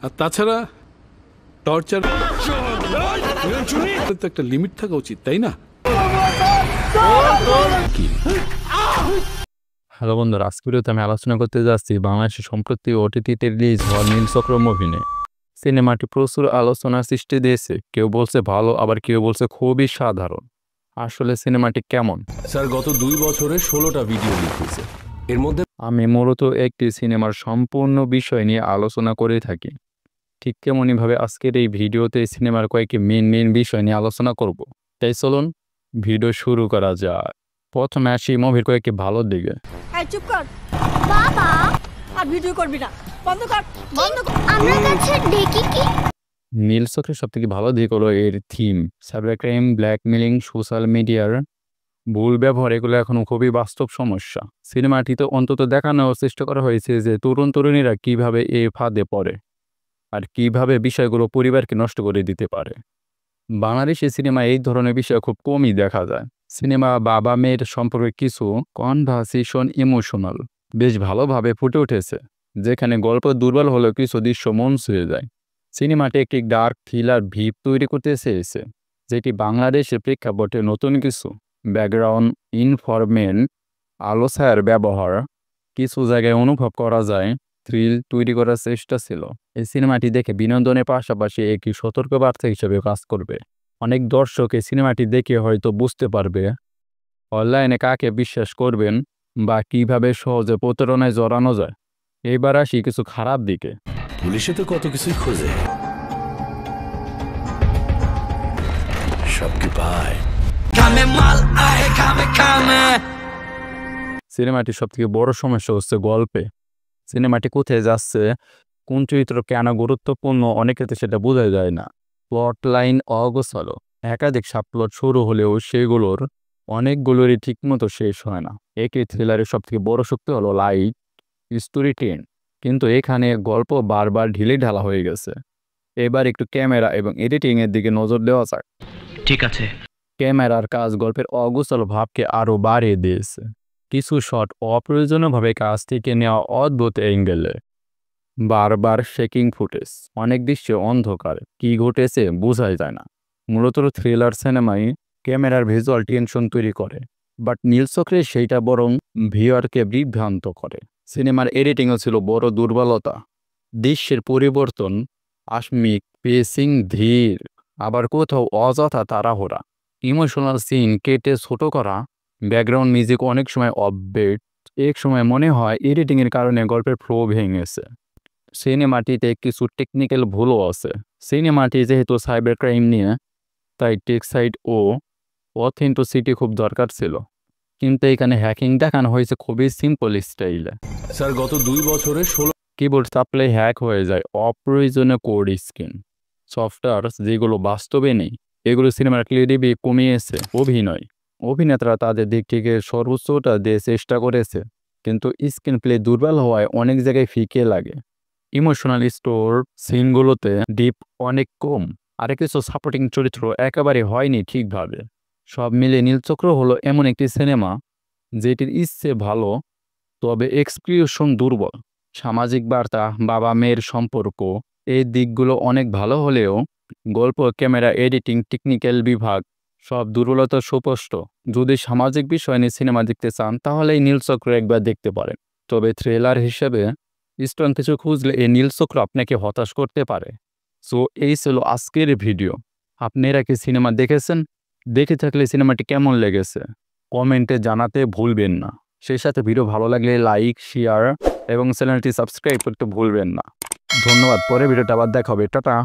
আর তাছাড়া টর্চার তো একটা লিমিট থাকা উচিত, তাই না? হ্যালো বন্ধুরা, আজকে ভিডিওতে আমি আলোচনা করতে যাচ্ছি বাংলাদেশে সম্প্রতি ওটিটিতে রিলিজ হওয়া নীলচক্র মুভি নিয়ে। সিনেমাটি প্রচুর আলোচনার সৃষ্টি দিয়েছে। কেউ বলছে ভালো, আবার কেউ বলছে খুবই সাধারণ। আসলে সিনেমাটি কেমন? স্যার, গত 2 বছরে 16টা ভিডিও লিখেছে। এর মধ্যে আমি মূলত একটি সিনেমার সম্পূর্ণ বিষয় নিয়ে আলোচনা করে থাকি। ঠিক তেমনইভাবে আজকের এই ভিডিওতে সিনেমার কয়েকটি মেন বিষয় নিয়ে আলোচনা করব। তাই চলুন ভিডিও শুরু করা যায়। প্রথমে আসি মুভির কয়েকটি ভালো দিকে। চুপ কর বাবা, আর ভিডিও করবি না, বন্ধ কর। আমরা কাছে দেখি কি নীলচক্রের সবথেকে ভালো দিক হলো এর theme. Cyber crime, blackmailing, social মিডিয়ার ভুল ব্যবহার, এগুলো এখন খুবই বাস্তব সমস্যা। সিনেমাটিতে অন্তত দেখানোর চেষ্টা করা হয়েছে যে তরুণীরা কিভাবে এই ফাঁদে পড়ে আর কিভাবে বিষয়গুলো পরিবারকে নষ্ট করে দিতে পারে। বাংলাদেশি সিনেমা এই ধরনের বিষয় খুব কমই দেখা যায়। সিনেমা বাবা মেয়ের সম্পর্কে কিছু কনভারসেশন ইমোশনাল বেশ ভালোভাবে ফুটে উঠেছে, যেখানে গল্প দুর্বল হলেও কিছু দৃশ্য মন ছুঁয়ে যায়। সিনেমাটি একটি ডার্ক থ্রিলার ভিপ তৈরি করতে চেয়েছে, যেটি বাংলাদেশের প্রেক্ষাপটে নতুন কিছু ব্যাকগ্রাউন্ড ইনফরমেন্ট আলোছায়ার ব্যবহার কিছু জায়গায় অনুভব করা যায়। থ্রিল তৈরি করার চেষ্টা ছিল। এই সিনেমাটি দেখে বিনোদনের পাশাপাশি একটি সতর্কবার্তা হিসেবে কাজ করবে। অনেক দর্শক এই সিনেমাটি দেখে হয়তো বুঝতে পারবে অনলাইনে কাকে বিশ্বাস করবেন বা কিভাবে সহজে প্রতারণায় জড়ানো যায়। এবার আসি কিছু খারাপ দিকে। পুলিশে তো কত কিছুই খোঁজে, সব কি পায়? সিনেমাটির সবথেকে বড় সমস্যা হচ্ছে গল্পে। সিনেমাটি কোথায় যাচ্ছে, কোন চরিত্র কেন গুরুত্বপূর্ণ, অনেক ক্ষেত্রে সেটা বোঝা যায় না। প্লট লাইন অগোছালো, একাধিক সাবপ্লট শুরু হলেও সেগুলোর অনেকগুলোরই ঠিকমতো শেষ হয় না। একই থ্রিলারের সবথেকে বড় শক্তি হলো লাইট স্টোরি টেন, কিন্তু এখানে গল্প বারবার ঢিলে ঢালা হয়ে গেছে। এবার একটু ক্যামেরা এবং এডিটিংয়ের দিকে নজর দেওয়া যাক। ঠিক আছে। ক্যামেরার কাজ গল্পের অগোছালো ভাবকে আরও বাড়িয়ে দিয়েছে। কিছু শট অপ্রয়োজনীয়ভাবে কাজ থেকে নেওয়া অদ্ভুত অ্যাঙ্গেলে, বারবার শেকিং ফুটেজ, অনেক দৃশ্যে অন্ধকার, কি ঘটেছে বোঝাই যায় না। মূলত থ্রিলার সিনেমায় ক্যামেরার ভিজুয়াল টেনশন তৈরি করে, বাট নীলচক্রে সেইটা বরং ভিউয়ারকে বিভ্রান্ত করে। সিনেমার এডিটিংও ছিল বড় দুর্বলতা। দৃশ্যের পরিবর্তন আকস্মিক, পেসিং ধীর, আবার কোথাও অযথা তাড়াহুড়া, ইমোশনাল সিন কেটে ছোট করা, ব্যাকগ্রাউন্ড মিউজিক অনেক সময় অফবিট। এক সময় মনে হয় এডিটিংয়ের কারণে গল্পের ফ্লো ভেঙেছে। সিনেমাটিতে কিছু টেকনিক্যাল ভুলও আছে। সিনেমাটি যেহেতু সাইবার ক্রাইম নিয়ে, তাই টেক্সাইড ও অথেন্টিসিটি খুব দরকার ছিল, কিন্তু এখানে হ্যাকিং দেখানো হয়েছে খুবই সিম্পল স্টাইলে। স্যার, গত 2 বছরে 16 কিবোর্ড চাপলে হ্যাক হয়ে যায়, অপ্রয়োজনীয় কোড স্ক্রিন, সফটওয়্যার যেগুলো বাস্তবে নেই, এগুলো সিনেমার ক্লিয়ারিটি কমিয়েছে। অভিনেতারা তাদের দিক থেকে সর্বোচ্চটা দিয়ে চেষ্টা করেছে, কিন্তু স্ক্রিন প্লে দুর্বল হওয়ায় অনেক জায়গায় ফিকে লাগে। ইমোশনাল স্টোর সিনগুলোতে ডিপ অনেক কম, আর কিছু সাপোর্টিং চরিত্র একেবারে হয়নি ঠিকভাবে। সব মিলে নীলচক্র হলো এমন একটি সিনেমা যেটির ইচ্ছে ভালো, তবে এক্সপ্রেশন দুর্বল। সামাজিক বার্তা, বাবা মেয়ের সম্পর্ক, এই দিকগুলো অনেক ভালো হলেও গল্প, ক্যামেরা, এডিটিং, টেকনিক্যাল বিভাগ সব দুর্বলতা সুস্পষ্ট। যদি সামাজিক বিষয় নিয়ে সিনেমা দেখতে চান তাহলে এই নীলচক্র একবার দেখতে পারেন, তবে থ্রিলার হিসেবে স্ট্রং কিছু খুঁজলে এই নীলচক্র আপনাকে হতাশ করতে পারে। সো এই ছিল আজকের ভিডিও। আপনারা কি সিনেমা দেখেছেন? দেখে থাকলে সিনেমাটি কেমন লেগেছে কমেন্টে জানাতে ভুলবেন না। সেই সাথে ভিডিও ভালো লাগলে লাইক, শেয়ার এবং চ্যানেলটি সাবস্ক্রাইব করতে ভুলবেন না। ধন্যবাদ। পরে ভিডিওটা আবার দেখা হবে। টাটা।